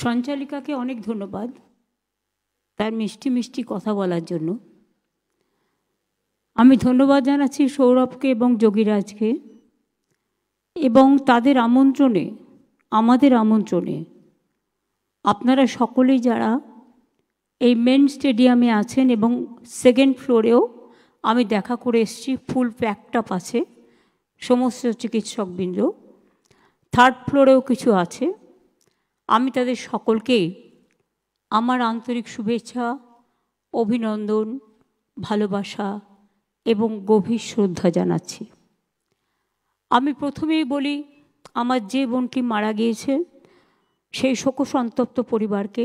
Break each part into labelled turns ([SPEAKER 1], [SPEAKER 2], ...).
[SPEAKER 1] সঞ্চালিকাকে অনেক ধন্যবাদ তার মিষ্টি মিষ্টি কথা বলার জন্য। আমি ধন্যবাদ জানাচ্ছি সৌরভকে এবং যোগীরাজকে, এবং তাদের আমন্ত্রণে, আমাদের আমন্ত্রণে আপনারা সকলেই যারা এই মেন স্টেডিয়ামে আছেন এবং সেকেন্ড ফ্লোরেও আমি দেখা করে এসেছি, ফুল প্যাকটাপ আছে সমস্ত চিকিৎসকবৃন্দ, থার্ড ফ্লোরেও কিছু আছে। আমি তাদের সকলকেই আমার আন্তরিক শুভেচ্ছা, অভিনন্দন, ভালোবাসা এবং গভীর শ্রদ্ধা জানাচ্ছি। আমি প্রথমেই বলি, আমার যে বোনটি মারা গিয়েছে সেই শোকসন্তপ্ত পরিবারকে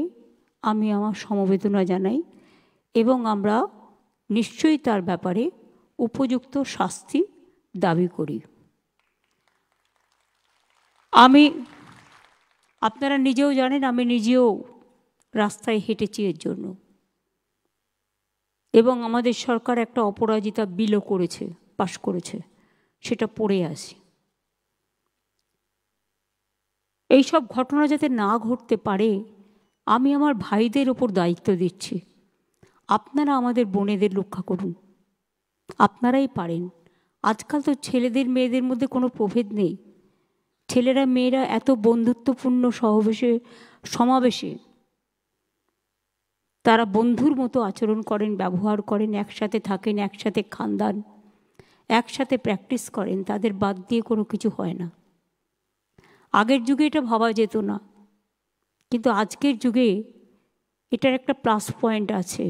[SPEAKER 1] আমি আমার সমবেদনা জানাই, এবং আমরা নিশ্চয়ই তার ব্যাপারে উপযুক্ত শাস্তি দাবি করি। আপনারা নিজেও জানেন, আমি নিজেও রাস্তায় হেঁটেছি এর জন্য, এবং আমাদের সরকার একটা অপরাজিতা বিলও করেছে, পাশ করেছে, সেটা পড়ে আসি। এইসব ঘটনা যাতে না ঘটতে পারে আমি আমার ভাইদের ওপর দায়িত্ব দিচ্ছি। আপনারা আমাদের বোনেদের রক্ষা করুন, আপনারাই পারেন। আজকাল তো ছেলেদের মেয়েদের মধ্যে কোনো প্রভেদ নেই, ছেলেরা মেয়েরা এত বন্ধুত্বপূর্ণ সমাবেশে তারা বন্ধুর মতো আচরণ করেন, ব্যবহার করেন, একসাথে থাকেন, একসাথে খান দান, একসাথে প্র্যাকটিস করেন, তাদের বাদ দিয়ে কোনো কিছু হয় না। আগের যুগে এটা ভাবা যেত না, কিন্তু আজকের যুগে এটার একটা প্লাস পয়েন্ট আছে।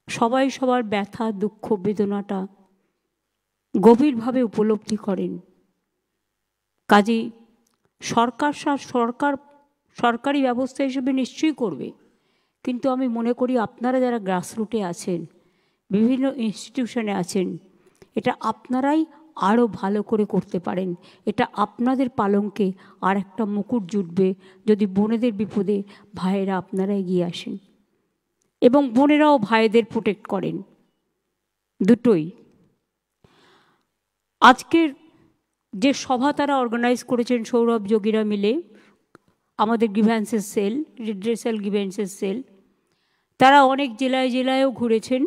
[SPEAKER 1] সবাই সবার ব্যথা, দুঃখ, বেদনাটা গভীরভাবে উপলব্ধি করেন। কাজেই সরকারি ব্যবস্থা হিসেবে নিশ্চয়ই করবে, কিন্তু আমি মনে করি আপনারা যারা গ্রাসরুটে আছেন, বিভিন্ন ইনস্টিটিউশনে আছেন, এটা আপনারাই আরও ভালো করে করতে পারেন। এটা আপনাদের পালঙ্কে আর একটা মুকুট জুটবে যদি বোনেদের বিপদে ভাইয়েরা আপনারা এগিয়ে আসেন, এবং বোনেরাও ভাইদের প্রোটেক্ট করেন, দুটোই। আজকের যে সভা তারা অর্গানাইজ করেছেন সৌরভ যোগীরা মিলে, আমাদের গ্রিভ্যান্সেস সেল, রিড্রেসাল গ্রিভ্যান্সেস সেল, তারা অনেক জেলায় জেলায়ও ঘুরেছেন,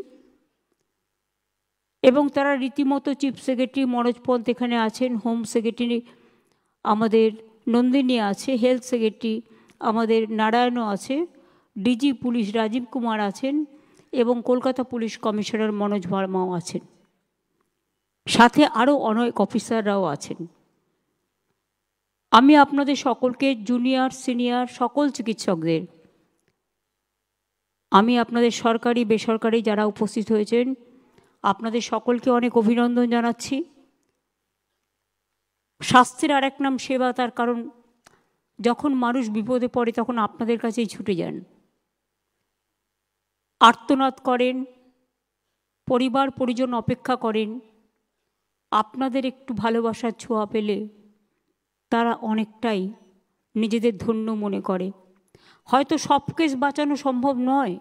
[SPEAKER 1] এবং তারা রীতিমতো চিফ সেক্রেটারি মনোজ পন্থ এখানে আছেন, হোম সেক্রেটারি আমাদের নন্দিনী আছে, হেলথ সেক্রেটারি আমাদের নারায়ণও আছে, ডিজি পুলিশ রাজীব কুমার আছেন, এবং কলকাতা পুলিশ কমিশনার মনোজ ভার্মাও আছেন, সাথে আরও অনেক অফিসাররাও আছেন। আমি আপনাদের সকলকে, জুনিয়র সিনিয়র সকল চিকিৎসকদের, আমি আপনাদের সরকারি বেসরকারি যারা উপস্থিত হয়েছেন আপনাদের সকলকে অনেক অভিনন্দন জানাচ্ছি। স্বাস্থ্যের আর এক নাম সেবা, তার কারণ যখন মানুষ বিপদে পড়ে তখন আপনাদের কাছেই ছুটে যান, আর্তনাদ করেন, পরিবার পরিজন অপেক্ষা করেন। আপনাদের একটু ভালোবাসার ছোঁয়া পেলে তারা অনেকটাই নিজেদের ধন্য মনে করে। হয়তো সব কেস বাঁচানো সম্ভব নয়,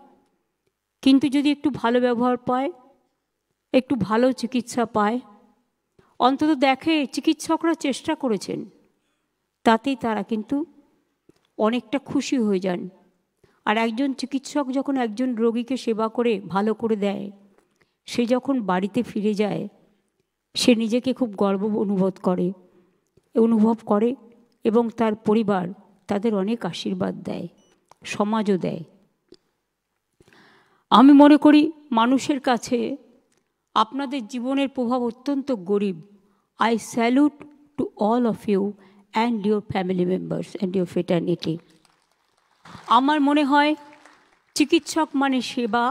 [SPEAKER 1] কিন্তু যদি একটু ভালো ব্যবহার পায়, একটু ভালো চিকিৎসা পায়, অন্তত দেখে চিকিৎসকরা চেষ্টা করেছেন, তাতেই তারা কিন্তু অনেকটা খুশি হয়ে যান। আর একজন চিকিৎসক যখন একজন রোগীকে সেবা করে ভালো করে দেয়, সে যখন বাড়িতে ফিরে যায় সে নিজেকে খুব গর্ব অনুভব করে, এবং তার পরিবার তাদের অনেক আশীর্বাদ দেয়, সমাজও দেয়। আমি মনে করি মানুষের কাছে আপনাদের জীবনের প্রভাব অত্যন্ত গরিব। I salute to all of you and your family members and your fraternity. আমার মনে হয় চিকিৎসক মানে সেবা,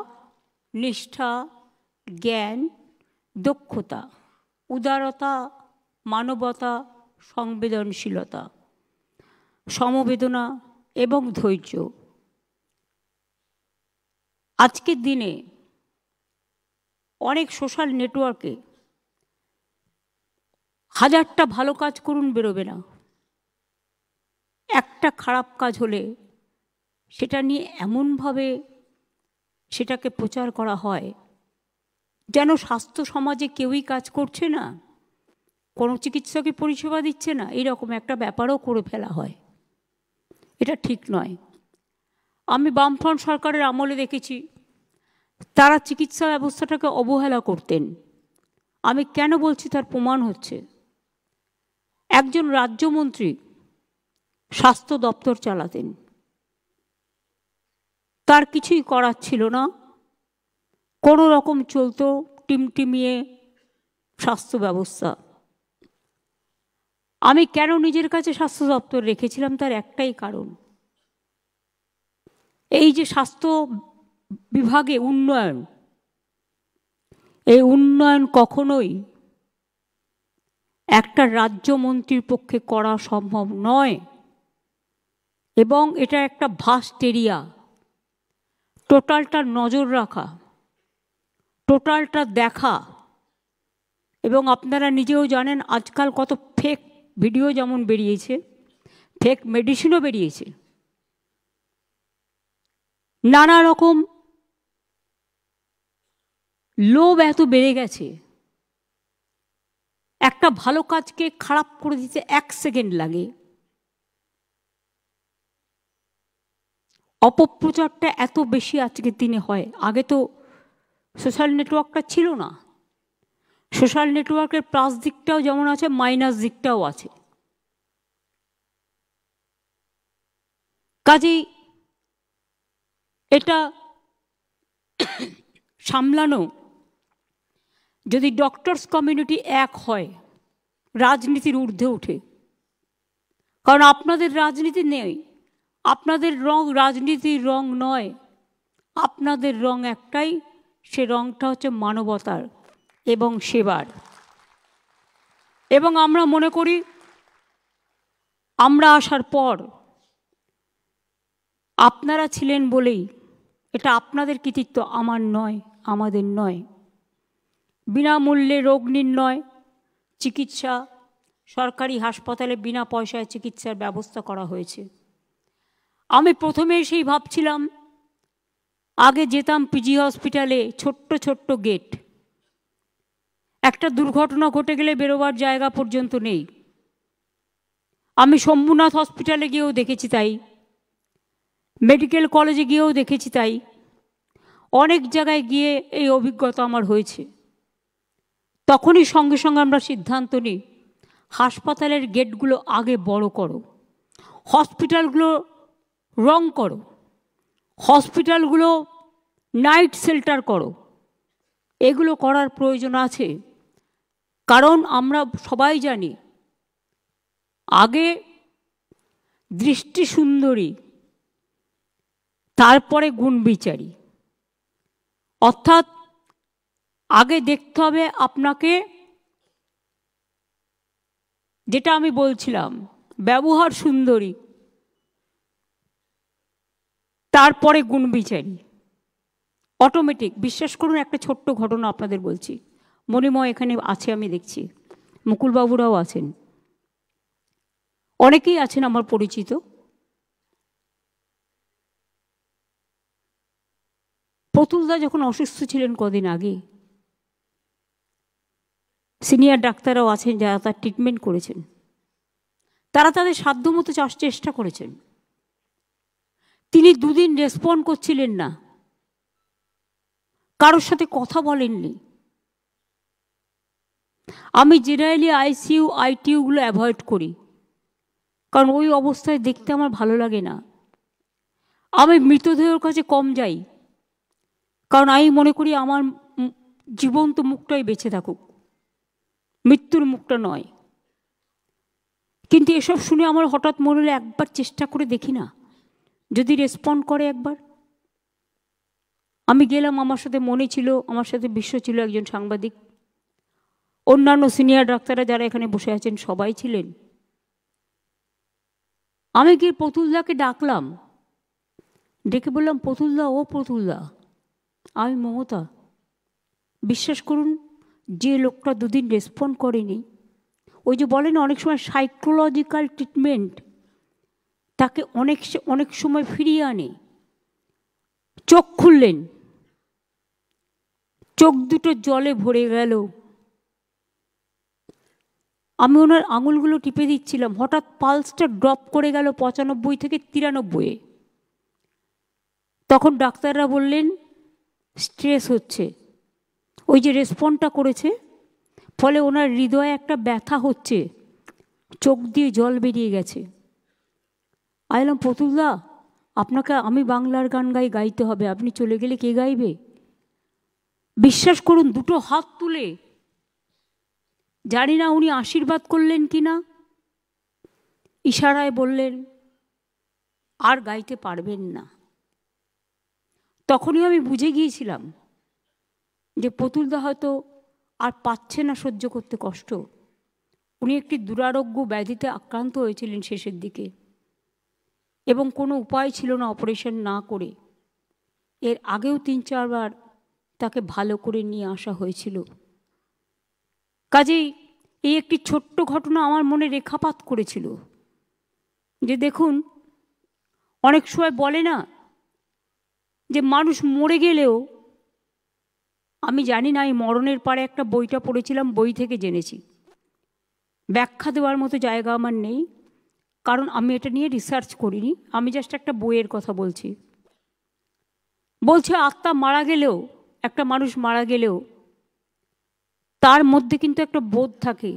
[SPEAKER 1] নিষ্ঠা, জ্ঞান, দক্ষতা, উদারতা, মানবতা, সংবেদনশীলতা, সমবেদনা এবং ধৈর্য। আজকের দিনে অনেক সোশ্যাল নেটওয়ার্কে হাজারটা ভালো কাজ করুন, বেরোবে না। একটা খারাপ কাজ হলে সেটা নিয়ে এমনভাবে সেটাকে প্রচার করা হয় যেন স্বাস্থ্য সমাজে কেউই কাজ করছে না, কোনো চিকিৎসকই পরিষেবা দিচ্ছে না, এইরকম একটা ব্যাপারও করে ফেলা হয়। এটা ঠিক নয়। আমি বামফ্রন্ট সরকারের আমলে দেখেছি তারা চিকিৎসা ব্যবস্থাটাকে অবহেলা করতেন। আমি কেন বলছি তার প্রমাণ হচ্ছে, একজন রাজ্যমন্ত্রী স্বাস্থ্য দপ্তর চালাতেন, তার কিছুই করার ছিল না, কোনো রকম চলতো টিমটিমিয়ে স্বাস্থ্য ব্যবস্থা। আমি কেন নিজের কাছে স্বাস্থ্য দপ্তর রেখেছিলাম তার একটাই কারণ, এই যে স্বাস্থ্য বিভাগে উন্নয়ন, এই উন্নয়ন কখনোই একটা রাজ্যমন্ত্রীর পক্ষে করা সম্ভব নয়, এবং এটা একটা ভাস্ট এরিয়া, টোটালটা নজর রাখা, টোটালটা দেখা। এবং আপনারা নিজেও জানেন আজকাল কত ফেক ভিডিও যেমন বেরিয়েছে, ফেক মেডিসিনও বেরিয়েছে, নানা রকম লোভ এত বেড়ে গেছে, একটা ভালো কাজকে খারাপ করে দিতে 1 সেকেন্ড লাগে। অপপ্রচারটা এত বেশি আজকের দিনে হয়। আগে তো সোশ্যাল নেটওয়ার্কটা ছিল না। সোশ্যাল নেটওয়ার্কের প্লাস দিকটাও যেমন আছে, মাইনাস দিকটাও আছে। কাজেই এটা সামলানো, যদি ডক্টরস কমিউনিটি এক হয়, রাজনীতির ঊর্ধ্বে ওঠে। কারণ আপনাদের রাজনীতি নেই, আপনাদের রং রাজনীতির রং নয়, আপনাদের রং একটাই, সে রংটা হচ্ছে মানবতার এবং সেবার। এবং আমরা মনে করি আমরা আসার পর আপনারা ছিলেন বলেই, এটা আপনাদের কৃতিত্ব, আমার নয়, আমাদের নয়। বিনামূল্যে রোগ নির্ণয়, চিকিৎসা, সরকারি হাসপাতালে বিনা পয়সায় চিকিৎসার ব্যবস্থা করা হয়েছে। আমি প্রথমে এসেই ভাবছিলাম, আগে যেতাম পিজি হসপিটালে, ছোট্ট ছোট্ট গেট, একটা দুর্ঘটনা ঘটে গেলে বেরোবার জায়গা পর্যন্ত নেই। আমি শম্ভুনাথ হসপিটালে গিয়েও দেখেছি তাই, মেডিকেল কলেজে গিয়েও দেখেছি তাই, অনেক জায়গায় গিয়ে এই অভিজ্ঞতা আমার হয়েছে। তখনই সঙ্গে সঙ্গে আমরা সিদ্ধান্ত নিই, হাসপাতালের গেটগুলো আগে বড় করো, হসপিটালগুলো রং করো, হসপিটালগুলো নাইট শেল্টার করো। এগুলো করার প্রয়োজন আছে, কারণ আমরা সবাই জানি আগে দৃষ্টি সুন্দরী, তারপরে গুণ বিচারী। অর্থাৎ আগে দেখতে হবে আপনাকে, যেটা আমি বলছিলাম, ব্যবহার সুন্দরী, তারপরে গুণ বিচারী, অটোমেটিক। বিশ্বাস করুন, একটা ছোট্ট ঘটনা আপনাদের বলছি। মণিময় এখানে আছে, আমি দেখছি, মুকুলবাবুরাও আছেন, অনেকেই আছেন আমার পরিচিত। প্রতুলদা যখন অসুস্থ ছিলেন কদিন আগে, সিনিয়র ডাক্তাররাও আছেন যারা তার ট্রিটমেন্ট করেছেন, তারা তাদের সাধ্যমতো চেষ্টা করেছেন। তিনি 2 দিন রেসপন্ড করছিলেন না, কারোর সাথে কথা বলেননি। আমি জেনারেলি আইসিইউ আইটিইউগুলো অ্যাভয়েড করি, কারণ ওই অবস্থায় দেখতে আমার ভালো লাগে না। আমি মৃতদেহের কাছে কম যাই, কারণ আমি মনে করি আমার জীবন্ত মুখটাই বেঁচে থাকুক, মৃত্যুর মুখটা নয়। কিন্তু এসব শুনে আমার হঠাৎ মনে হলো একবার চেষ্টা করে দেখি না, যদি রেসপন্ড করে একবার। আমি গেলাম, আমার সাথে মনে ছিল, আমার সাথে বিশ্ব ছিল, একজন সাংবাদিক, অন্যান্য সিনিয়র ডাক্তাররা যারা এখানে বসে আছেন সবাই ছিলেন। আমি গিয়ে প্রতুলদাকে ডাকলাম, ডেকে বললাম, প্রতুলদা, ও প্রতুলদা, আমি মমতা। বিশ্বাস করুন, যে লোকটা 2 দিন রেসপন্ড করেনি, ওই যে বলেন অনেক সময় সাইকোলজিক্যাল ট্রিটমেন্ট তাকে অনেক সময় ফিরিয়ে আনে। চোখ খুললেন, চোখ দুটো জলে ভরে গেল। আমি ওনার আঙুলগুলো টিপে দিচ্ছিলাম, হঠাৎ পালসটা ড্রপ করে গেল 95 থেকে 93-এ। তখন ডাক্তাররা বললেন স্ট্রেস হচ্ছে, ওই যে রেসপন্ডটা করেছে ফলে ওনার হৃদয়ে একটা ব্যথা হচ্ছে, চোখ দিয়ে জল বেরিয়ে গেছে। আইলাম, প্রতুলদা আপনাকে আমি বাংলার গান গাইতে হবে, আপনি চলে গেলে কে গাইবে? বিশ্বাস করুন, দুটো হাত তুলে, জানি না উনি আশীর্বাদ করলেন কি না, ইশারায় বললেন আর গাইতে পারবেন না। তখনই আমি বুঝে গিয়েছিলাম যে প্রতুলদা হয়তো আর পাচ্ছে না সহ্য করতে কষ্ট। উনি একটি দুরারোগ্য ব্যাধিতে আক্রান্ত হয়েছিলেন শেষের দিকে, এবং কোনো উপায় ছিল না অপারেশন না করে। এর আগেও 3-4 বার তাকে ভালো করে নিয়ে আসা হয়েছিল। কাজেই এই একটি ছোট্ট ঘটনা আমার মনে রেখাপাত করেছিল যে দেখুন, অনেক সময় বলে না যে মানুষ মরে গেলেও, আমি জানি না, এই মরণের পারে একটা বইটা পড়েছিলাম, বই থেকে জেনেছি, ব্যাখ্যা দেওয়ার মতো জায়গা আমার নেই, কারণ আমি এটা নিয়ে রিসার্চ করিনি, আমি জাস্ট একটা বইয়ের কথা বলছি। বলছে আত্মা মারা গেলেও, একটা মানুষ মারা গেলেও তার মধ্যে কিন্তু একটা বোধ থাকে।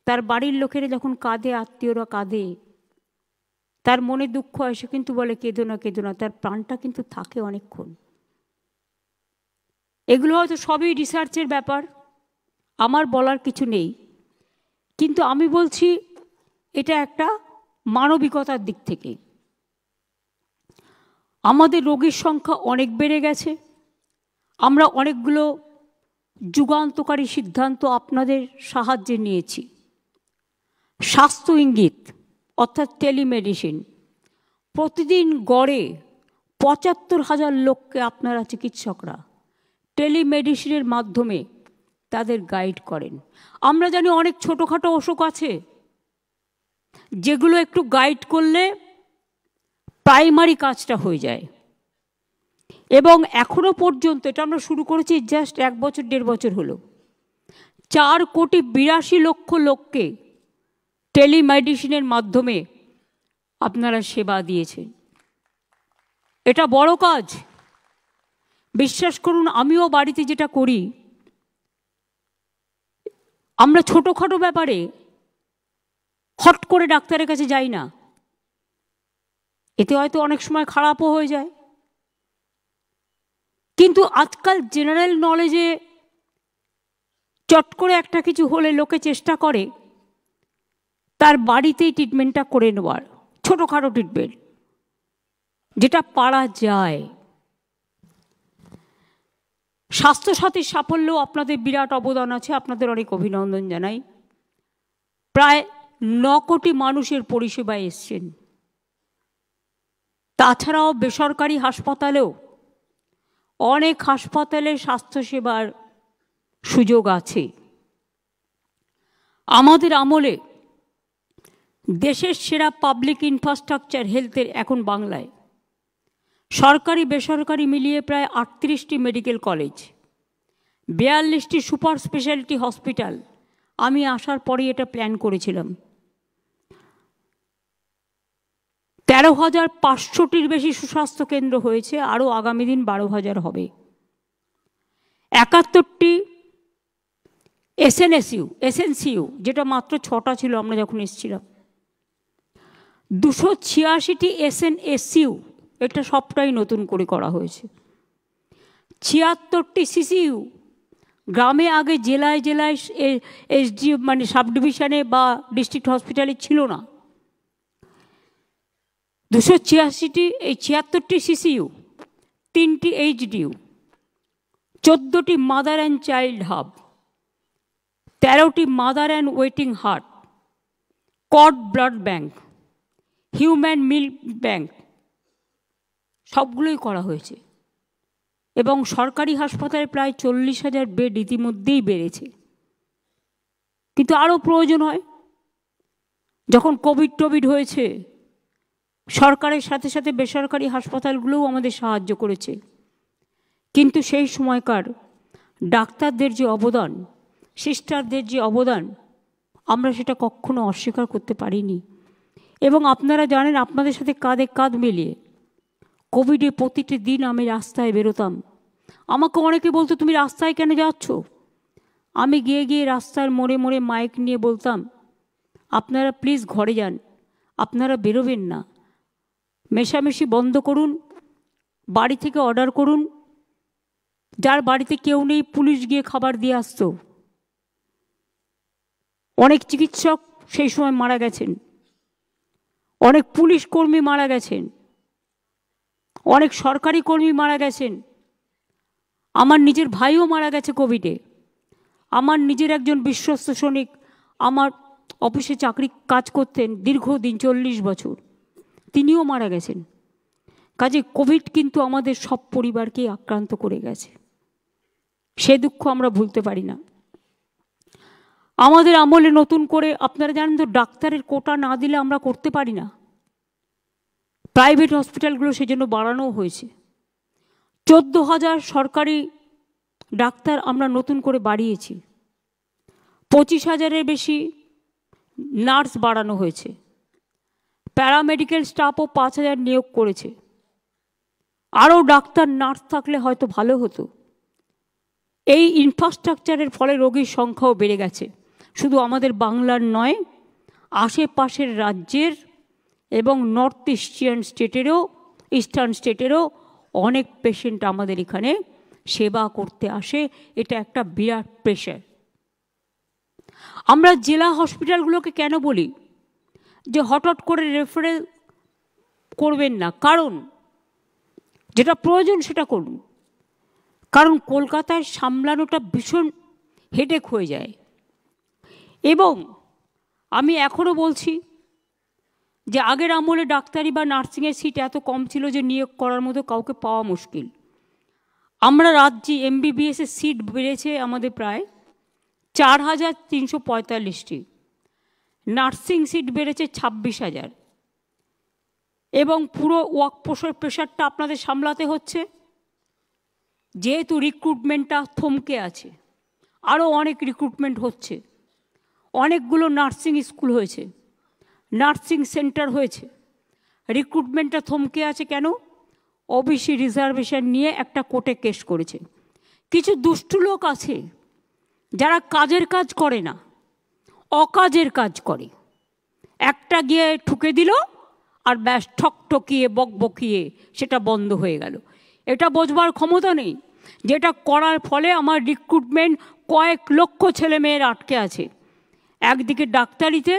[SPEAKER 1] তার বাড়ির লোকেরা যখন কাঁদে, আত্মীয়রা কাঁদে, তার মনে দুঃখ হয়, সে কিন্তু বলে কেঁদো না কেঁদো না, তার প্রাণটা কিন্তু থাকে অনেকক্ষণ। এগুলো হয়তো সবই রিসার্চের ব্যাপার, আমার বলার কিছু নেই, কিন্তু আমি বলছি এটা একটা মানবিকতার দিক থেকে। আমাদের রোগীর সংখ্যা অনেক বেড়ে গেছে, আমরা অনেকগুলো যুগান্তকারী সিদ্ধান্ত আপনাদের সাহায্যে নিয়েছি। স্বাস্থ্য ইঙ্গিত অর্থাৎ টেলিমেডিসিন, প্রতিদিন গড়ে ৭৫,০০০ লোককে আপনারা চিকিৎসকরা টেলিমেডিসিনের মাধ্যমে তাদের গাইড করেন। আমরা জানি অনেক ছোটোখাটো অসুখ আছে যেগুলো একটু গাইড করলে প্রাইমারি কাজটা হয়ে যায়, এবং এখনো পর্যন্ত, এটা আমরা শুরু করেছি জাস্ট 1 বছর 1.5 বছর হলো, 4,82,00,000 লোককে টেলিমেডিসিনের মাধ্যমে আপনারা সেবা দিয়েছেন। এটা বড় কাজ, বিশ্বাস করুন। আমিও বাড়িতে যেটা করি, আমরা ছোটোখাটো ব্যাপারে হট করে ডাক্তারের কাছে যাই না, এতে হয়তো অনেক সময় খারাপও হয়ে যায়, কিন্তু আজকাল জেনারেল নলেজে চট করে একটা কিছু হলে লোকে চেষ্টা করে তার বাড়িতেই ট্রিটমেন্টটা করে নেওয়ার, ছোটোখাটো ট্রিটমেন্ট যেটা পারা যায়। স্বাস্থ্যসাথীর সাফল্যও আপনাদের বিরাট অবদান আছে, আপনাদের অনেক অভিনন্দন জানাই। প্রায় 9 কোটি মানুষের পরিষেবায় এসছেন। তাছাড়াও বেসরকারি হাসপাতালেও অনেক হাসপাতালে স্বাস্থ্যসেবার সুযোগ আছে। আমাদের আমলে দেশের সেরা পাবলিক ইনফ্রাস্ট্রাকচার হেলথের এখন বাংলায়। সরকারি বেসরকারি মিলিয়ে প্রায় 38টি মেডিকেল কলেজ, 42টি সুপার স্পেশালিটি হসপিটাল। আমি আসার পরেই এটা প্ল্যান করেছিলাম। 13,500টির বেশি সুস্বাস্থ্য কেন্দ্র হয়েছে, আরও আগামী দিন 12,000 হবে। 71টি এসএনসিইউ, যেটা মাত্র 6টা ছিল আমরা যখন এসেছিলাম। 286টি এসএনএসইউ, এটা সবটাই নতুন করে করা হয়েছে। 76টি সিসিইউ, গ্রামে আগে জেলায় জেলায় এসডি মানে সাব ডিভিশনে বা ডিস্ট্রিক্ট হসপিটালে ছিল না। 286টি, এই 76টি সিসিইউ, 3টি এইচডিইউ, 14টি মাদার অ্যান্ড চাইল্ড হাব, 13টি mother and waiting hut, cord blood bank, human milk bank, সবগুলোই করা হয়েছে। এবং সরকারি হাসপাতালে প্রায় 40,000 বেড ইতিমধ্যেই বেড়েছে, কিন্তু আরও প্রয়োজন হয়। যখন কোভিড হয়েছে, সরকারের সাথে সাথে বেসরকারি হাসপাতালগুলোও আমাদের সাহায্য করেছে, কিন্তু সেই সময়কার ডাক্তারদের যে অবদান, সিস্টারদের যে অবদান, আমরা সেটা কখনো অস্বীকার করতে পারিনি। এবং আপনারা জানেন, আপনাদের সাথে কাঁধে কাঁধ মিলিয়ে কোভিডে প্রতিটি দিন আমি রাস্তায় বেরোতাম। আমাকে অনেকে বলতো তুমি রাস্তায় কেন যাচ্ছ? আমি গিয়ে গিয়ে রাস্তার মোড়ে মোড়ে মাইক নিয়ে বলতাম, আপনারা প্লিজ ঘরে যান, আপনারা বেরোবেন না, মেশামেশি বন্ধ করুন, বাড়ি থেকে অর্ডার করুন। যার বাড়িতে কেউ নেই পুলিশ গিয়ে খাবার দিয়ে আসতো। অনেক চিকিৎসক সেই সময় মারা গেছেন, অনেক পুলিশ কর্মী মারা গেছেন, অনেক সরকারি কর্মী মারা গেছেন। আমার নিজের ভাইও মারা গেছে কোভিডে। আমার নিজের একজন বিশ্বস্ত সৈনিক আমার অফিসে চাকরি কাজ করতেন দীর্ঘদিন 40 বছর, তিনিও মারা গেছেন। কাজে কোভিড কিন্তু আমাদের সব পরিবারকেই আক্রান্ত করে গেছে, সে দুঃখ আমরা ভুলতে পারি না। আমাদের আমলে নতুন করে আপনারা জানেন তো, ডাক্তারের কোটা না দিলে আমরা করতে পারি না। প্রাইভেট হসপিটালগুলো সেজন্য বাড়ানো হয়েছে। 14,000 সরকারি ডাক্তার আমরা নতুন করে বাড়িয়েছি। 25,000-এর বেশি নার্স বাড়ানো হয়েছে। প্যারামেডিক্যাল স্টাফও 5,000 নিয়োগ করেছে। আরও ডাক্তার নার্স থাকলে হয়তো ভালো হতো। এই ইনফ্রাস্ট্রাকচারের ফলে রোগীর সংখ্যাও বেড়ে গেছে। শুধু আমাদের বাংলার নয়, আশেপাশের রাজ্যের এবং নর্থ ইস্টার্ন স্টেটেরও অনেক পেশেন্ট আমাদের এখানে সেবা করতে আসে। এটা একটা বিরাট প্রেশার। আমরা জেলা হসপিটালগুলোকে কেন বলি যে হঠাৎ করে রেফারেল করবেন না? কারণ যেটা প্রয়োজন সেটা করুন। কারণ কলকাতায় সামলানোটা ভীষণ হেডেক হয়ে যায়। এবং আমি এখনও বলছি যে আগের আমলে ডাক্তারি বা নার্সিংয়ের সিট এত কম ছিল যে নিয়োগ করার মতো কাউকে পাওয়া মুশকিল। আমরা রাজ্যে MBBS-এর সিট বেড়েছে আমাদের প্রায় 4,345টি, নার্সিং সিট বেড়েছে 26,000। এবং পুরো ওয়ার্কফোর্সের প্রেশারটা আপনাদের সামলাতে হচ্ছে, যেহেতু রিক্রুটমেন্টটা থমকে আছে। আরও অনেক রিক্রুটমেন্ট হচ্ছে, অনেকগুলো নার্সিং স্কুল হয়েছে, নার্সিং সেন্টার হয়েছে। রিক্রুটমেন্টটা থমকে আছে কেন? ওবিসি রিজার্ভেশন নিয়ে একটা কোর্টে কেস করেছে। কিছু দুষ্টু লোক আছে যারা কাজের কাজ করে না, অকাজের কাজ করে। একটা গিয়ে ঠুকে দিল আর ব্যাস ঠকঠকিয়ে বকবকিয়ে সেটা বন্ধ হয়ে গেল। এটা বোঝবার ক্ষমতা নেই যেটা করার ফলে আমার রিক্রুটমেন্ট কয়েক লক্ষ ছেলে মেয়ের আটকে আছে। একদিকে ডাক্তারিতে,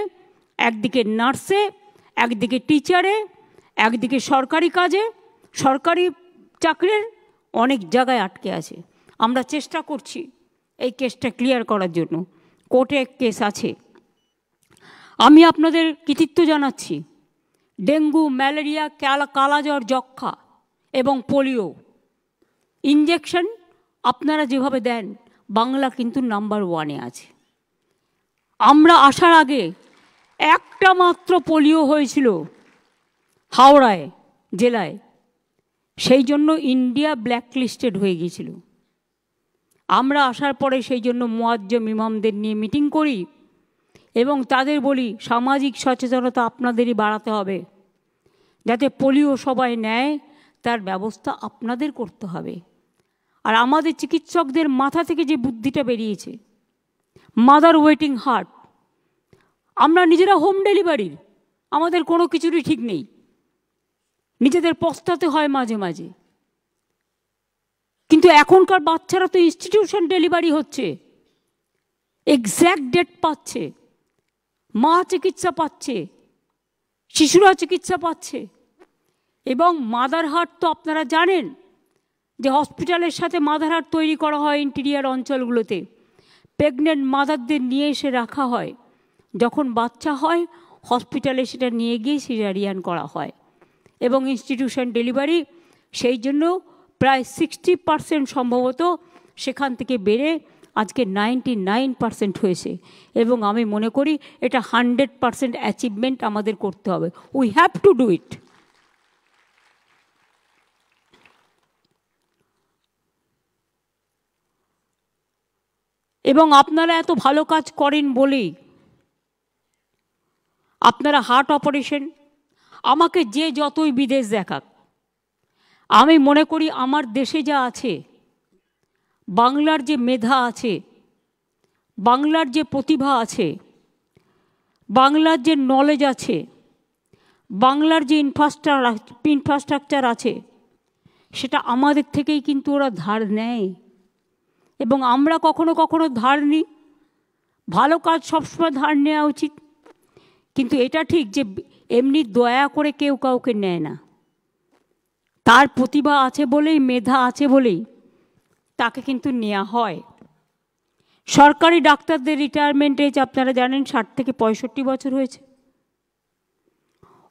[SPEAKER 1] একদিকে নার্সে, একদিকে টিচারে, একদিকে সরকারি কাজে, সরকারি চাকরির অনেক জায়গায় আটকে আছে। আমরা চেষ্টা করছি এই কেসটা ক্লিয়ার করার জন্য। কোর্টে কেস আছে। আমি আপনাদের কৃতিত্ব জানাচ্ছি। ডেঙ্গু, ম্যালেরিয়া, কালাজ্বর, যক্ষা এবং পোলিও ইঞ্জেকশন আপনারা যেভাবে দেন, বাংলা কিন্তু নাম্বার 1-এ আছে। আমরা আসার আগে একটা মাত্র পোলিও হয়েছিল হাওড়ায় জেলায়, সেই জন্য ইন্ডিয়া ব্ল্যাকলিস্টেড হয়ে গিয়েছিল। আমরা আসার পরে সেই জন্য মুয়াজ্জম ইমামদের নিয়ে মিটিং করি এবং তাদের বলি সামাজিক সচেতনতা আপনাদেরই বাড়াতে হবে, যাতে পোলিও সবাই নেয় তার ব্যবস্থা আপনাদের করতে হবে। আর আমাদের চিকিৎসকদের মাথা থেকে যে বুদ্ধিটা বেরিয়েছে, মাদার ওয়েটিং হার্ট, আমরা নিজেরা হোম ডেলিভারির, আমাদের কোনো কিছুরই ঠিক নেই, নিজেদের পস্তাতে হয় মাঝে মাঝে। কিন্তু এখনকার বাচ্চারা তো ইনস্টিটিউশন ডেলিভারি হচ্ছে, এক্স্যাক্ট ডেট পাচ্ছে, মা চিকিৎসা পাচ্ছে, শিশুরা চিকিৎসা পাচ্ছে। এবং মাদার হার্ট তো আপনারা জানেন যে হসপিটালের সাথে মাদার হার্ট তৈরি করা হয় ইন্টেরিয়ার অঞ্চলগুলোতে। প্রেগনেন্ট মাদারদের নিয়ে এসে রাখা হয়, যখন বাচ্চা হয় হসপিটালে সেটা নিয়ে গিয়ে সিজারিয়ান করা হয়। এবং ইনস্টিটিউশন ডেলিভারি সেই জন্য প্রায় 60% সম্ভবত সেখান থেকে বেড়ে আজকে 99% হয়েছে। এবং আমি মনে করি এটা 100% অ্যাচিভমেন্ট আমাদের করতে হবে। We have to do it. এবং আপনারা এত ভালো কাজ করেন বলেই আপনারা হার্ট অপারেশন, আমাকে যে যতই বিদেশ দেখাক, আমি মনে করি আমার দেশে যা আছে, বাংলার যে মেধা আছে, বাংলার যে প্রতিভা আছে, বাংলার যে নলেজ আছে, বাংলার যে ইনফ্রাস্ট্রাকচার আছে, সেটা আমাদের থেকেই কিন্তু ওরা ধার নেয় এবং আমরা কখনো কখনো ধার নিই। ভালো কাজ সবসময় ধার নেওয়া উচিত, কিন্তু এটা ঠিক যে এমনি দয়া করে কেউ কাউকে নেয় না। তার প্রতিভা আছে বলেই, মেধা আছে বলেই তাকে কিন্তু নেওয়া হয়। সরকারি ডাক্তারদের রিটায়ারমেন্ট এজ আপনারা জানেন 60 থেকে 65 বছর হয়েছে।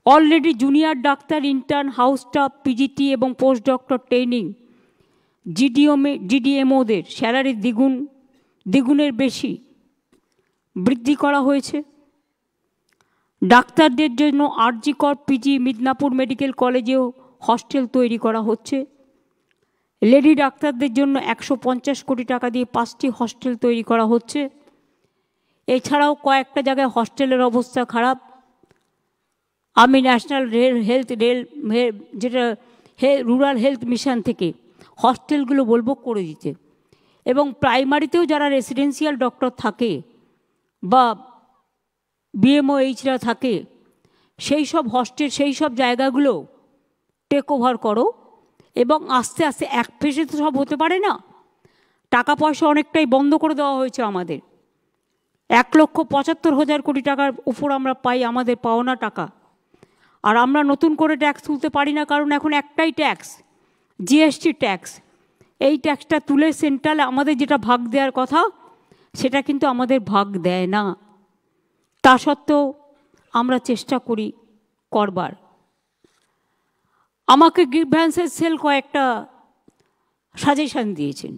[SPEAKER 1] Already junior doctor, intern, house staff, PGT এবং পোস্ট ডক্টর ট্রেনিং, জিডিএমওদের স্যালারি দ্বিগুণের বেশি বৃদ্ধি করা হয়েছে। ডাক্তারদের জন্য আরজিকর পিজি মিদনাপুর মেডিকেল কলেজেও হস্টেল তৈরি করা হচ্ছে। লেডি ডাক্তারদের জন্য 150 কোটি টাকা দিয়ে 5টি হস্টেল তৈরি করা হচ্ছে। এছাড়াও কয়েকটা জায়গায় হস্টেলের অবস্থা খারাপ। আমি ন্যাশনাল রুরাল হেলথ মিশন থেকে হস্টেলগুলো বলবো করে দিতে, এবং প্রাইমারিতেও যারা রেসিডেন্সিয়াল ডক্টর থাকে বা বিএমওএইচরা থাকে, সেই সব হস্টেল, সেই সব জায়গাগুলো টেক ওভার করো এবং আস্তে আস্তে, এক ফেসে তো সব হতে পারে না। টাকা পয়সা অনেকটাই বন্ধ করে দেওয়া হয়েছে আমাদের। 1,75,000 কোটি টাকার উপর আমরা পাই আমাদের পাওনা টাকা, আর আমরা নতুন করে ট্যাক্স তুলতে পারি না, কারণ এখন একটাই ট্যাক্স, জিএসটি ট্যাক্স। এই ট্যাক্সটা তুলে সেন্ট্রাল আমাদের যেটা ভাগ দেওয়ার কথা সেটা কিন্তু আমাদের ভাগ দেয় না। তা সত্ত্বেও আমরা চেষ্টা করি করবার। আমাকে গ্রিভ্যান্সেস সেল কয়েকটা সাজেশন দিয়েছেন।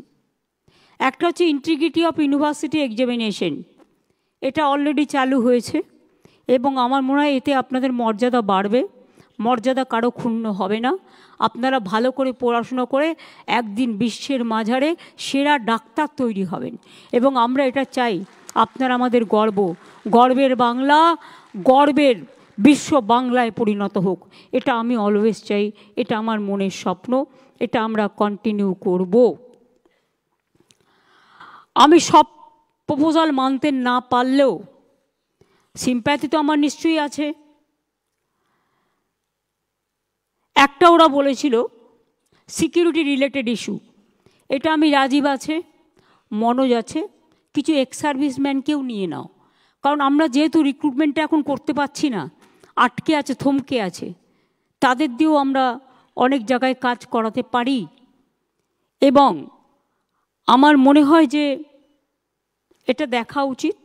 [SPEAKER 1] একটা হচ্ছে ইন্টিগ্রিটি অফ ইউনিভার্সিটি এক্সামিনেশন, এটা অলরেডি চালু হয়েছে এবং আমার মনে হয় এতে আপনাদের মর্যাদা বাড়বে, মর্যাদা কারো ক্ষুণ্ণ হবে না। আপনারা ভালো করে পড়াশুনো করে একদিন বিশ্বের মাঝারে সেরা ডাক্তার তৈরি হবেন এবং আমরা এটা চাই। আপনারা আমাদের গর্বের বাংলা, গর্বের বিশ্ব বাংলায় পরিণত হোক, এটা আমি অলওয়েজ চাই, এটা আমার মনের স্বপ্ন, এটা আমরা কন্টিনিউ করব। আমি সব প্রপোজাল মানতে না পারলেও সিম্প্যাথি তো আমার নিশ্চয়ই আছে। একটা ওরা বলেছিল সিকিউরিটি রিলেটেড ইস্যু, এটা আমি রাজীব আছে, মনোজ আছে, কিছু এক্স সার্ভিসম্যানকেও নিয়ে নাও, কারণ আমরা যেহেতু রিক্রুটমেন্টটা এখন করতে পারছি না, আটকে আছে, থমকে আছে, তাদের দিয়েও আমরা অনেক জায়গায় কাজ করাতে পারি। এবং আমার মনে হয় যে এটা দেখা উচিত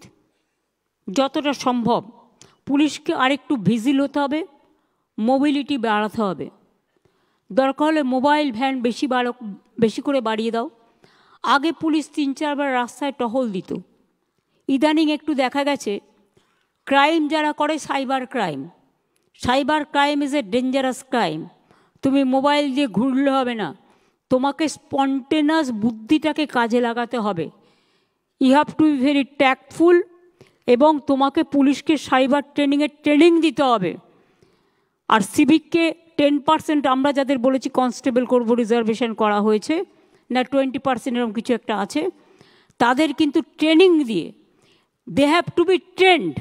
[SPEAKER 1] যতটা সম্ভব। পুলিশকে আরেকটু ভিজিল হতে হবে, মোবিলিটি বাড়াতে হবে, দরকার হলে মোবাইল ভ্যান বেশি করে বাড়িয়ে দাও। আগে পুলিশ 3-4 বার রাস্তায় টহল দিত, ইদানিং একটু দেখা গেছে ক্রাইম যারা করে cyber crime is a dangerous crime. তুমি মোবাইল দিয়ে ঘুরলে হবে না, তোমাকে স্পন্টেনাস বুদ্ধিটাকে কাজে লাগাতে হবে। You have to be very tactful, এবং তোমাকে পুলিশকে সাইবার ট্রেনিং দিতে হবে। আর সিভিককে 10% আমরা যাদের বলেছি কনস্টেবল করব, রিজার্ভেশন করা হয়েছে না, 20% এরকম কিছু একটা আছে, তাদের কিন্তু ট্রেনিং দিয়ে, they have to be trained.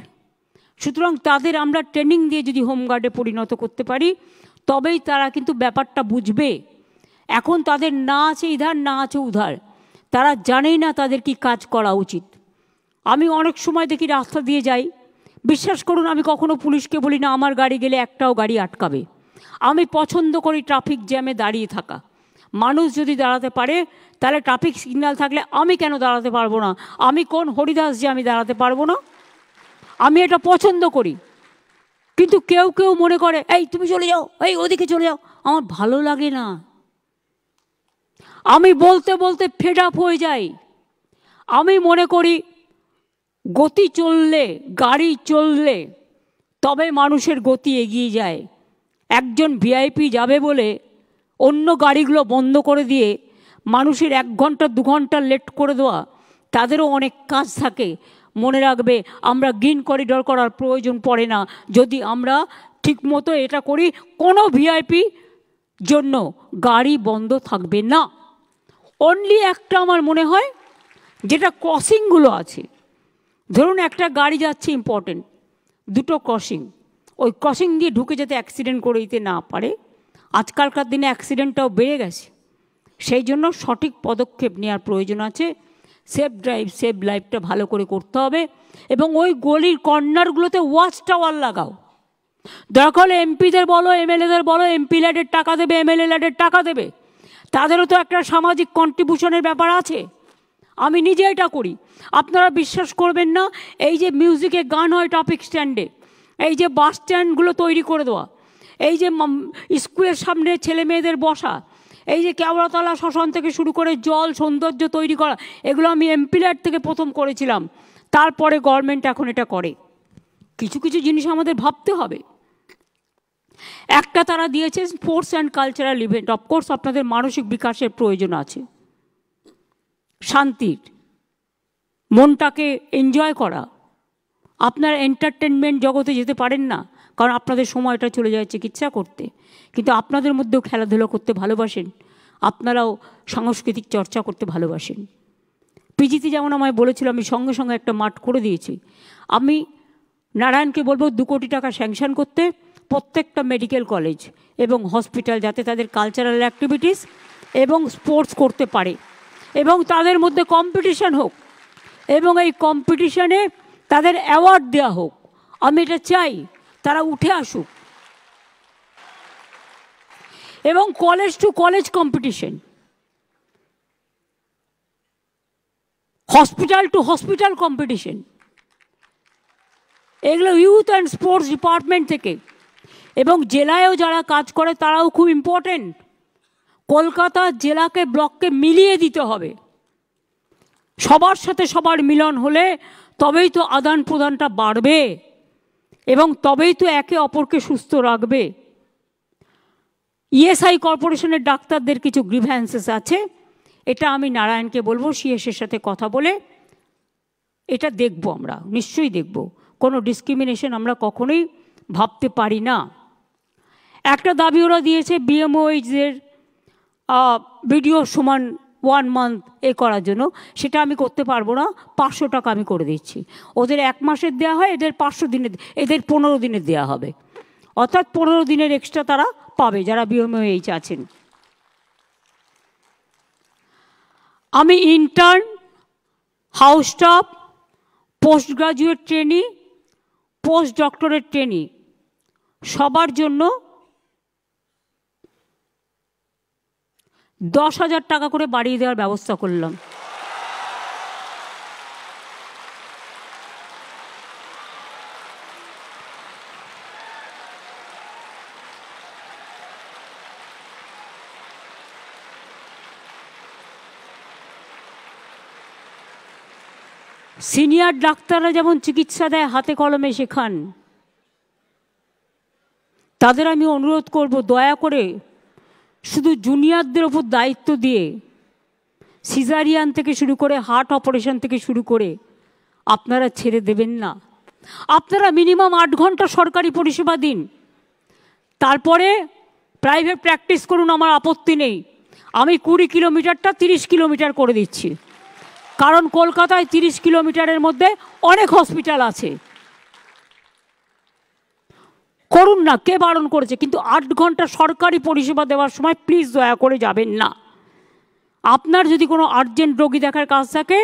[SPEAKER 1] সুতরাং তাদের আমরা ট্রেনিং দিয়ে যদি হোমগার্ডে পরিণত করতে পারি, তবেই তারা কিন্তু ব্যাপারটা বুঝবে। এখন তাদের না আছে ইধার, না আছে উধার, তারা জানেই না তাদের কি কাজ করা উচিত। আমি অনেক সময় দেখি রাস্তা দিয়ে যাই, বিশ্বাস করুন আমি কখনো পুলিশকে বলি না আমার গাড়ি গেলে একটাও গাড়ি আটকাবে। আমি পছন্দ করি ট্রাফিক জ্যামে দাঁড়িয়ে থাকা। মানুষ যদি দাঁড়াতে পারে, তাহলে ট্রাফিক সিগন্যাল থাকলে আমি কেন দাঁড়াতে পারবো না? আমি কোন হরিদাস যে আমি দাঁড়াতে পারবো না? আমি এটা পছন্দ করি। কিন্তু কেউ কেউ মনে করে এই তুমি চলে যাও, এই ওদিকে চলে যাও, আমার ভালো লাগে না। আমি বলতে বলতে ফেড আপ হয়ে যাই। আমি মনে করি গতি চললে, গাড়ি চললে তবে মানুষের গতি এগিয়ে যায়। একজন ভিআইপি যাবে বলে অন্য গাড়িগুলো বন্ধ করে দিয়ে মানুষের 1 ঘন্টা 2 ঘন্টা লেট করে দেওয়া, তাদেরও অনেক কাজ থাকে। মনে রাখবে, আমরা গ্রিন করিডর করার প্রয়োজন পড়ে না যদি আমরা ঠিকমতো এটা করি। কোনো ভিআইপি জন্য গাড়ি বন্ধ থাকবে না। অনলি একটা আমার মনে হয় যেটা ক্রসিংগুলো আছে, ধরুন একটা গাড়ি যাচ্ছে ইম্পর্টেন্ট, দুটো ক্রসিং, ওই ক্রসিং দিয়ে ঢুকে যাতে অ্যাক্সিডেন্ট করে দিতে না পারে। আজকালকার দিনে অ্যাক্সিডেন্টটাও বেড়ে গেছে, সেই জন্য সঠিক পদক্ষেপ নেওয়ার প্রয়োজন আছে। সেফ ড্রাইভ সেফ লাইফটা ভালো করে করতে হবে এবং ওই গলির কর্নারগুলোতে ওয়াচ টাওয়ার লাগাও। দরকার হলে এমপিদের বলো, এমএলএদের বলো, এমপি ল্যাডের টাকা দেবে, এমএলএ ল্যাডের টাকা দেবে, তাদেরও তো একটা সামাজিক কন্ট্রিবিউশনের ব্যাপার আছে। আমি নিজে এটা করি, আপনারা বিশ্বাস করবেন না। এই যে মিউজিকে গান হয় টপিক স্ট্যান্ডে, এই যে বাস স্ট্যান্ডগুলো তৈরি করে দেওয়া, এই যে স্কুলের সামনে ছেলে মেয়েদের বসা, এই যে কেওড়াতলা শ্মশান থেকে শুরু করে জল সৌন্দর্য তৈরি করা, এগুলো আমি এমপি ল্যাড থেকে প্রথম করেছিলাম, তারপরে গভর্নমেন্ট এখন এটা করে। কিছু কিছু জিনিস আমাদের ভাবতে হবে। একটা তারা দিয়েছে sports and cultural event. Of course আপনাদের মানসিক বিকাশের প্রয়োজন আছে, শান্তির, মনটাকে এনজয় করা। আপনার এন্টারটেনমেন্ট জগতে যেতে পারেন না, কারণ আপনাদের সময়টা চলে যায় চিকিৎসা করতে, কিন্তু আপনাদের মধ্যেও খেলাধুলা করতে ভালোবাসেন, আপনারাও সাংস্কৃতিক চর্চা করতে ভালোবাসেন। পিজিতে যেমন আমায় বলেছিল, আমি সঙ্গে সঙ্গে একটা মাঠ করে দিয়েছি। আমি নারায়ণকে বলবো 2 কোটি টাকা স্যাংশন করতে প্রত্যেকটা মেডিকেল কলেজ এবং হসপিটাল, যাতে তাদের কালচারাল অ্যাক্টিভিটিস এবং স্পোর্টস করতে পারে এবং তাদের মধ্যে কম্পিটিশান হোক এবং এই কম্পিটিশানে তাদের অ্যাওয়ার্ড দেওয়া হোক। আমি এটা চাই, তারা উঠে আসুক। এবং college to college competition, hospital two hospital competition, এগুলো ইউথ অ্যান্ড স্পোর্টস ডিপার্টমেন্ট থেকে, এবং জেলায়ও যারা কাজ করে তারাও খুব ইম্পর্টেন্ট। কলকাতা জেলাকে ব্লককে মিলিয়ে দিতে হবে। সবার সাথে সবার মিলন হলে তবেই তো আদান প্রদানটা বাড়বে এবং তবেই তো একে অপরকে সুস্থ রাখবে। ইএসআই কর্পোরেশনের ডাক্তারদের কিছু গ্রিভ্যান্সেস আছে, এটা আমি নারায়ণকে বলবো সিএসের সাথে কথা বলে এটা দেখব, আমরা নিশ্চয়ই দেখব। কোনো ডিসক্রিমিনেশন আমরা কখনোই ভাবতে পারি না। একটা দাবি ওরা দিয়েছে বিএমওএইচদের ভিডিও সমান 1 মান্থ করার জন্য, সেটা আমি করতে পারবো না। 500 টাকা আমি করে দিচ্ছি। ওদের 1 মাসের দেওয়া হয়, এদের 500 দিনের, এদের 15 দিনের দেওয়া হবে, অর্থাৎ 15 দিনের এক্সট্রা তারা পাবে যারা বিএমওএইচ আছেন। আমি intern, house staff, post graduate trainee, post doctorate trainee সবার জন্য 10,000 টাকা করে বাড়িয়ে দেওয়ার ব্যবস্থা করলাম। সিনিয়র ডাক্তাররা যেমন চিকিৎসা দেয়, হাতে কলমে শেখান, তাদের আমি অনুরোধ করব দয়া করে শুধু জুনিয়রদের ওপর দায়িত্ব দিয়ে সিজারিয়ান থেকে শুরু করে হার্ট অপারেশন থেকে শুরু করে আপনারা ছেড়ে দেবেন না। আপনারা মিনিমাম 8 ঘন্টা সরকারি পরিষেবা দিন, তারপরে প্রাইভেট প্র্যাকটিস করুন, আমার আপত্তি নেই। আমি 20 কিলোমিটারটা 30 কিলোমিটার করে দিচ্ছি, কারণ কলকাতায় 30 কিলোমিটারের মধ্যে অনেক হসপিটাল আছে। করুন না, কে বারণ করেছে? কিন্তু 8 ঘন্টা সরকারি পরিষেবা দেওয়ার সময় প্লিজ দয়া করে যাবেন না। আপনার যদি কোনো আর্জেন্ট রোগী দেখার কাজ থাকে,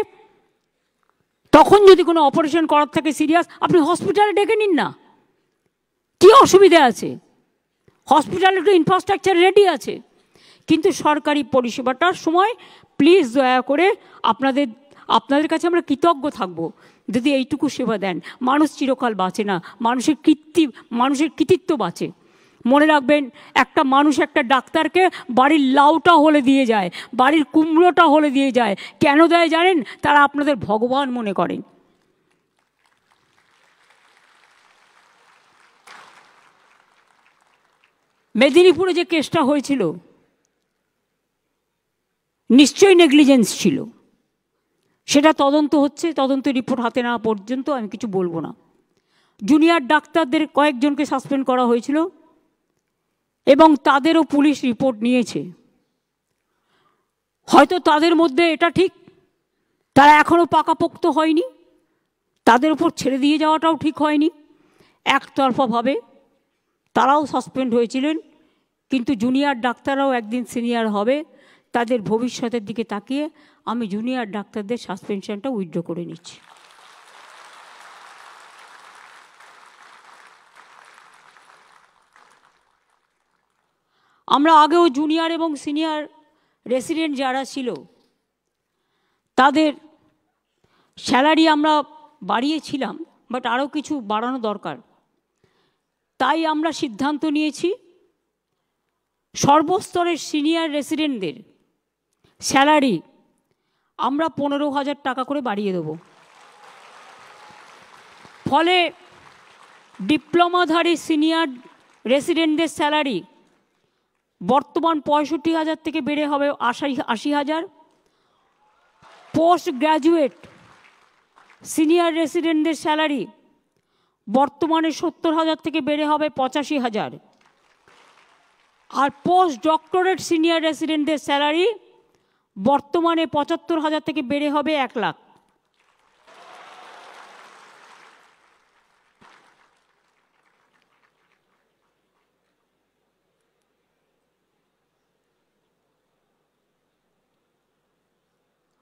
[SPEAKER 1] তখন যদি কোনো অপারেশন করার থাকে সিরিয়াস, আপনি হসপিটালে ডেকে নিন না, কী অসুবিধা আছে? হসপিটালে একটু ইনফ্রাস্ট্রাকচার রেডি আছে। কিন্তু সরকারি পরিষেবাটার সময় প্লিজ দয়া করে আপনাদের কাছে আমরা কৃতজ্ঞ থাকব যদি এইটুকু সেবা দেন। মানুষ চিরকাল বাঁচে না, মানুষের কৃতিত্ব বাঁচে। মনে রাখবেন, একটা মানুষ একটা ডাক্তারকে বাড়ির লাউটা হলে দিয়ে যায়, বাড়ির কুমড়োটা হলে দিয়ে যায়। কেন দেয় জানেন? তারা আপনাদের ভগবান মনে করেন। মেদিনীপুরে যে কেসটা হয়েছিল, নিশ্চয়ই নেগলিজেন্স ছিল, সেটা তদন্ত হচ্ছে। তদন্ত রিপোর্ট হাতে নেওয়া পর্যন্ত আমি কিছু বলবো না। জুনিয়র ডাক্তারদের কয়েকজনকে সাসপেন্ড করা হয়েছিল, এবং তাদেরও পুলিশ রিপোর্ট নিয়েছে। হয়তো তাদের মধ্যে এটা ঠিক, তারা এখনও পাকাপোক্ত হয়নি, তাদের উপর ছেড়ে দিয়ে যাওয়াটাও ঠিক হয়নি। একতরফাভাবে তারাও সাসপেন্ড হয়েছিলেন, কিন্তু জুনিয়র ডাক্তাররাও একদিন সিনিয়র হবে। তাদের ভবিষ্যতের দিকে তাকিয়ে আমি জুনিয়র ডাক্তারদের সাসপেনশনটা উইথড্র করে নিচ্ছি। আমরা আগেও জুনিয়র এবং সিনিয়র রেসিডেন্ট যারা ছিল তাদের স্যালারি আমরা বাড়িয়েছিলাম, বাট আরও কিছু বাড়ানো দরকার। তাই আমরা সিদ্ধান্ত নিয়েছি সর্বস্তরের সিনিয়র রেসিডেন্টদের স্যালারি আমরা 15,000 টাকা করে বাড়িয়ে দেব। ফলে ডিপ্লোমাধারী সিনিয়র রেসিডেন্টদের স্যালারি বর্তমান 65,000 থেকে বেড়ে হবে 80,000। পোস্ট গ্র্যাজুয়েট সিনিয়র রেসিডেন্টদের স্যালারি বর্তমানে 70,000 থেকে বেড়ে হবে 85,000। আর পোস্ট ডক্টরেট সিনিয়র রেসিডেন্টদের স্যালারি বর্তমানে 75,000 থেকে বেড়ে হবে 1 লাখ।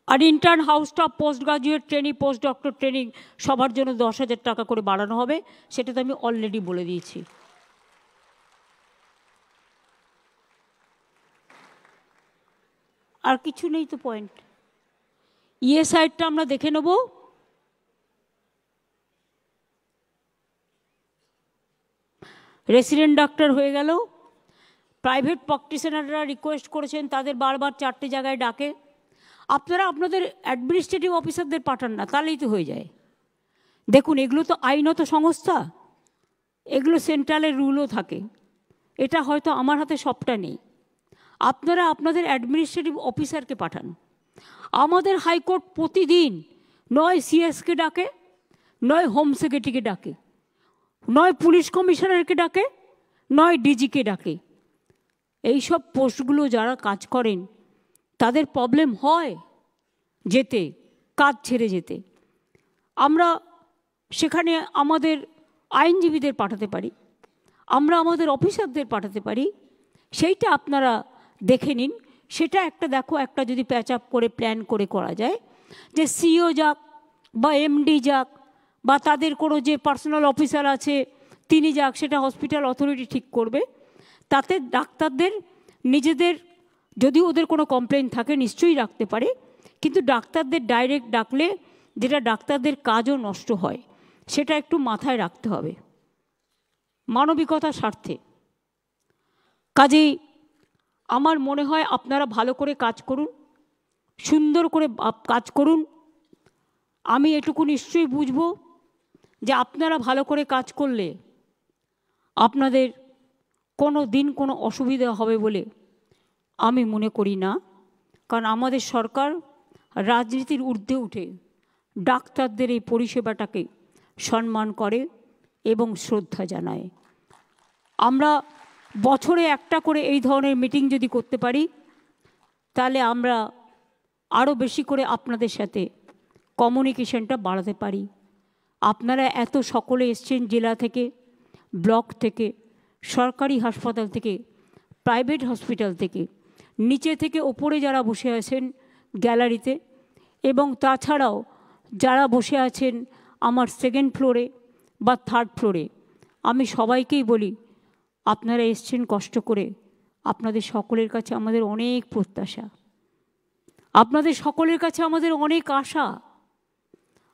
[SPEAKER 1] আর intern house staff, post graduate training, post doctor training সবার জন্য 10,000 টাকা করে বাড়ানো হবে। সেটা তো আমি অলরেডি বলে দিয়েছি। আর কিছু নেই তো পয়েন্ট। সাইডটা আমরা দেখে নেব। রেসিডেন্ট ডাক্তার হয়ে গেল। প্রাইভেট প্র্যাকটিশনাররা রিকোয়েস্ট করেছেন, তাদের বারবার 4টে জায়গায় ডাকে। আপনারা আপনাদের অ্যাডমিনিস্ট্রেটিভ অফিসারদের পাঠান না, তাহলেই তো হয়ে যায়। দেখুন, এগুলো তো আইনত সংস্থা, এগুলো সেন্ট্রালের রুলও থাকে। এটা হয়তো আমার হাতে সবটা নেই। আপনারা আপনাদের অ্যাডমিনিস্ট্রেটিভ অফিসারকে পাঠান। আমাদের হাইকোর্ট প্রতিদিন নয় সিএসকে ডাকে, নয় হোম সেক্রেটারিকে ডাকে, নয় পুলিশ কমিশনারকে ডাকে, নয় ডিজিকে ডাকে। এইসব পোস্টগুলো যারা কাজ করেন তাদের প্রবলেম হয় যেতে, কাজ ছেড়ে যেতে। আমরা সেখানে আমাদের আইনজীবীদের পাঠাতে পারি, আমরা আমাদের অফিসারদের পাঠাতে পারি। সেইটা আপনারা দেখে নিন। সেটা একটা যদি প্যাচ আপ করে প্ল্যান করে করা যায়, যে সিও যাক বা এমডি যাক বা তাদের কোনো যে পার্সোনাল অফিসার আছে তিনি যাক, সেটা হসপিটাল অথরিটি ঠিক করবে। তাতে ডাক্তারদের নিজেদের যদি ওদের কোনো কমপ্লেন থাকে নিশ্চয়ই রাখতে পারে, কিন্তু ডাক্তারদের ডাইরেক্ট ডাকলে যেটা ডাক্তারদের কাজও নষ্ট হয়, সেটা একটু মাথায় রাখতে হবে মানবিকতার স্বার্থে। কাজেই আমার মনে হয় আপনারা ভালো করে কাজ করুন, সুন্দর করে কাজ করুন। আমি এটুকু নিশ্চয়ই বুঝব যে আপনারা ভালো করে কাজ করলে আপনাদের কোনো দিন কোনো অসুবিধা হবে বলে আমি মনে করি না। কারণ আমাদের সরকার রাজনীতির ঊর্ধ্বে উঠে ডাক্তারদের এই পরিষেবাটাকে সম্মান করে এবং শ্রদ্ধা জানায়। আমরা বছরে একটা করে এই ধরনের মিটিং যদি করতে পারি, তাহলে আমরা আরও বেশি করে আপনাদের সাথে কমিউনিকেশনটা বাড়াতে পারি। আপনারা এত সকলে এসছেন জেলা থেকে, ব্লক থেকে, সরকারি হাসপাতাল থেকে, প্রাইভেট হসপিটাল থেকে, নিচে থেকে ওপরে যারা বসে আছেন গ্যালারিতে, এবং তাছাড়াও যারা বসে আছেন আমার 2nd ফ্লোরে বা 3rd ফ্লোরে, আমি সবাইকেই বলি আপনারা এসছেন কষ্ট করে। আপনাদের সকলের কাছে আমাদের অনেক প্রত্যাশা, আপনাদের সকলের কাছে আমাদের অনেক আশা,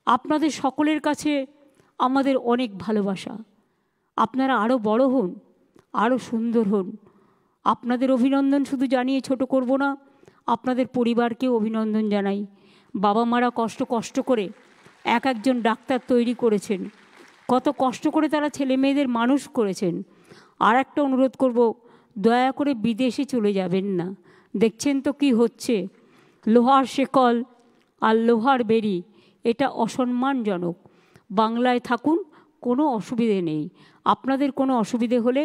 [SPEAKER 1] আপনাদের সকলের কাছে আমাদের অনেক ভালোবাসা। আপনারা আরও বড় হন, আরও সুন্দর হন। আপনাদের অভিনন্দন শুধু জানিয়ে ছোট করব না, আপনাদের পরিবারকেও অভিনন্দন জানাই। বাবা মারা কষ্ট করে একজন ডাক্তার তৈরি করেছেন, কত কষ্ট করে তারা ছেলে মেয়েদের মানুষ করেছেন। আর একটা অনুরোধ করব, দয়া করে বিদেশে চলে যাবেন না। দেখছেন তো কি হচ্ছে, লোহার শেকল আর লোহার বেড়ি, এটা অসম্মানজনক। বাংলায় থাকুন, কোনো অসুবিধে নেই। আপনাদের কোনো অসুবিধে হলে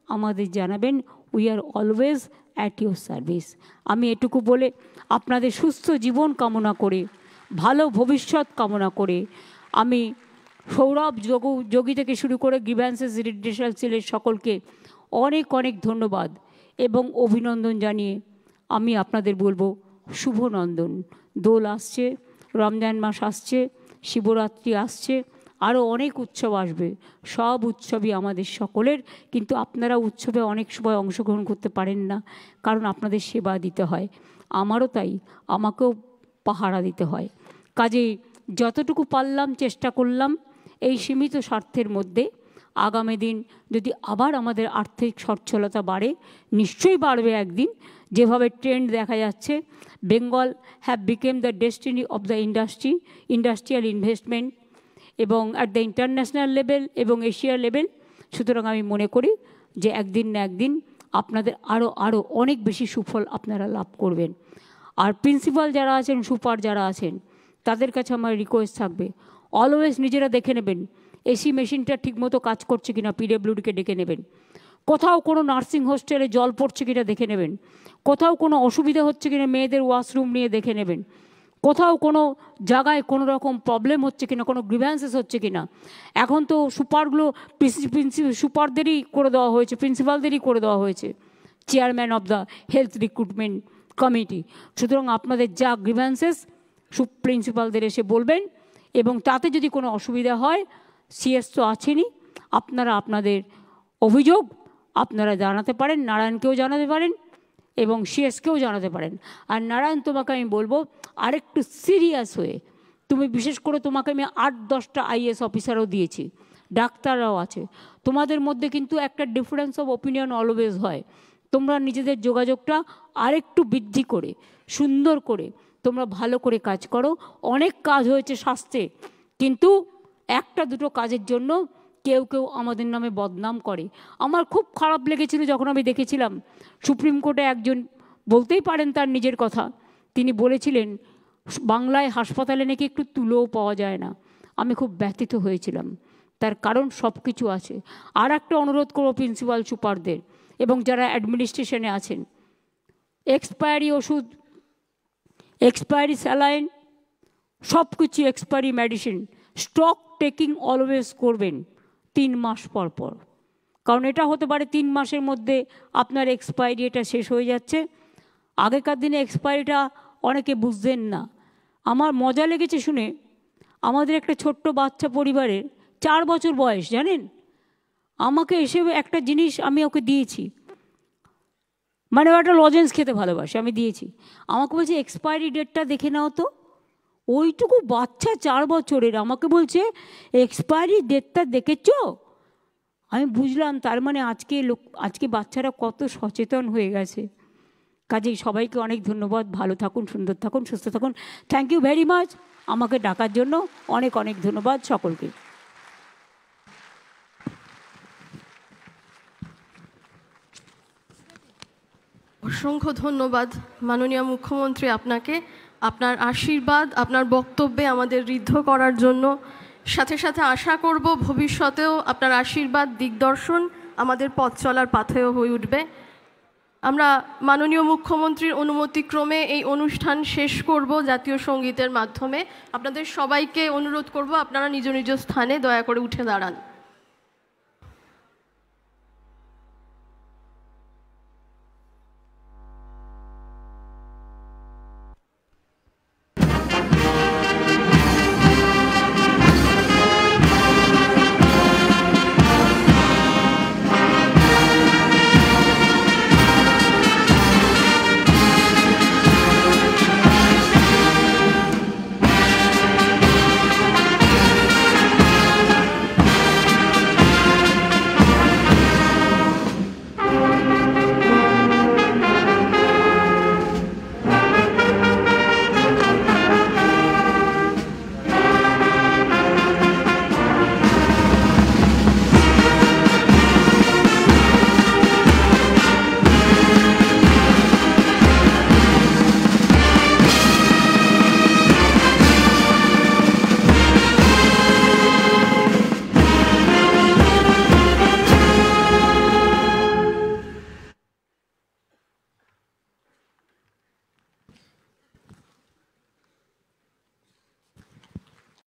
[SPEAKER 1] আমাদের জানাবেন, we are always at your service. আমি এটুকু বলে আপনাদের সুস্থ জীবন কামনা করে, ভালো ভবিষ্যৎ কামনা করে, আমি সৌরভ যোগী থেকে শুরু করে গ্রিভ্যান্সেস রিড্রেসাল সেলের সকলকে অনেক অনেক ধন্যবাদ এবং অভিনন্দন জানিয়ে আমি আপনাদের বলবো শুভ নন্দন। দোল আসছে, রমজান মাস আসছে, শিবরাত্রি আসছে, আরও অনেক উৎসব আসবে। সব উৎসবই আমাদের সকলের, কিন্তু আপনারা উৎসবে অনেক সময় অংশগ্রহণ করতে পারেন না, কারণ আপনাদের সেবা দিতে হয়। আমারও তাই, আমাকেও পাহারা দিতে হয়। কাজেই যতটুকু পারলাম চেষ্টা করলাম এই সীমিত স্বার্থের মধ্যে। আগামী দিন যদি আবার আমাদের আর্থিক সচ্ছলতা বাড়ে, নিশ্চয়ই বাড়বে একদিন, যেভাবে ট্রেন্ড দেখা যাচ্ছে, Bengal have became the destiny of the industrial investment এবং অ্যাট দ্য ইন্টারন্যাশনাল লেভেল এবং এশিয়া লেভেল। সুতরাং আমি মনে করি যে একদিন না একদিন আপনাদের আরও অনেক বেশি সুফল আপনারা লাভ করবেন। আর প্রিন্সিপাল যারা আছেন, সুপার যারা আছেন, তাদের কাছে আমার রিকোয়েস্ট থাকবে, অলওয়েজ নিজেরা দেখে নেবেন এসি মেশিনটা ঠিকমতো কাজ করছে কিনা, পিডব্লিউডিকে ডেকে নেবেন। কোথাও কোনো নার্সিং হোস্টেলে জল পড়ছে কিনা দেখে নেবেন। কোথাও কোনো অসুবিধা হচ্ছে কিনা মেয়েদের ওয়াশরুম নিয়ে দেখে নেবেন। কোথাও কোনো জায়গায় কোনো রকম প্রবলেম হচ্ছে কিনা, কোনো গ্রিভ্যান্সেস হচ্ছে কিনা। এখন তো সুপারগুলো সুপারদেরই করে দেওয়া হয়েছে, প্রিন্সিপালদেরই করে দেওয়া হয়েছে, chairman of the health recruitment committee. সুতরাং আপনাদের যা গ্রিভ্যান্সেস প্রিন্সিপালদের এসে বলবেন, এবং তাতে যদি কোনো অসুবিধা হয়, সিএস তো আছেনই, আপনারা আপনাদের অভিযোগ আপনারা জানাতে পারেন, নারায়ণকেও জানাতে পারেন এবং সিএসকেও জানাতে পারেন। আর নারায়ণ, তোমাকে আমি বলবো আরেকটু সিরিয়াস হয়ে, তুমি বিশেষ করে তোমাকে আমি 8-10টা আইএস অফিসারও দিয়েছি, ডাক্তাররাও আছে, তোমাদের মধ্যে কিন্তু একটা ডিফারেন্স অফ ওপিনিয়ন অলওয়েজ হয়। তোমরা নিজেদের যোগাযোগটা আরেকটু বৃদ্ধি করে, সুন্দর করে তোমরা ভালো করে কাজ করো। অনেক কাজ হয়েছে স্বাস্থ্যে, কিন্তু একটা দুটো কাজের জন্য কেউ কেউ আমাদের নামে বদনাম করে। আমার খুব খারাপ লেগেছিল যখন আমি দেখেছিলাম সুপ্রিম কোর্টে একজন, বলতেই পারেন তার নিজের কথা, তিনি বলেছিলেন বাংলায় হাসপাতালে নাকি একটু তুলোও পাওয়া যায় না। আমি খুব ব্যথিত হয়েছিলাম, তার কারণ সব কিছু আছে। আর একটা অনুরোধ করবো প্রিন্সিপাল সুপারদের এবং যারা অ্যাডমিনিস্ট্রেশনে আছেন, এক্সপায়ারি ওষুধ, এক্সপায়ারি স্যালাইন, সব কিছু expiry medicine stock taking always করবেন 3 মাস পর পর, কারণ এটা হতে পারে 3 মাসের মধ্যে আপনার এক্সপায়ারি এটা শেষ হয়ে যাচ্ছে। আগেকার দিনে এক্সপায়ারিটা অনেকে বুঝতেন না। আমার মজা লেগেছে শুনে, আমাদের একটা ছোট্ট বাচ্চা পরিবারের 4 বছর বয়স, জানেন, আমাকে এসে একটা জিনিস আমি ওকে দিয়েছি, মানে ও একটা লজেন্স খেতে ভালোবাসে, আমি দিয়েছি, আমাকে বলছে এক্সপায়ারি ডেটটা দেখে নাও তো। ওইটুকু বাচ্চা 4 বছরের আমাকে বলছে এক্সপায়ারি ডেটটা দেখেছো। আমি বুঝলাম তার মানে আজকে বাচ্চারা কত সচেতন হয়ে গেছে। কাজেই সবাইকে অনেক ধন্যবাদ, ভালো থাকুন, সুন্দর থাকুন, সুস্থ থাকুন। থ্যাংক ইউ ভেরি মাচ আমাকে ডাকার জন্য, অনেক অনেক ধন্যবাদ সকলকে।
[SPEAKER 2] অসংখ্য ধন্যবাদ মাননীয় মুখ্যমন্ত্রী আপনাকে, আপনার আশীর্বাদ আপনার বক্তব্যে আমাদের ঋদ্ধ করার জন্য। সাথে সাথে আশা করব ভবিষ্যতেও আপনার আশীর্বাদ দিগদর্শন আমাদের পথ চলার পাথেয় হয়ে উঠবে। আমরা মাননীয় মুখ্যমন্ত্রীর অনুমতিক্রমে এই অনুষ্ঠান শেষ করব জাতীয় সঙ্গীতের মাধ্যমে। আপনাদের সবাইকে অনুরোধ করব আপনারা নিজ নিজ স্থানে দয়া করে উঠে দাঁড়ান।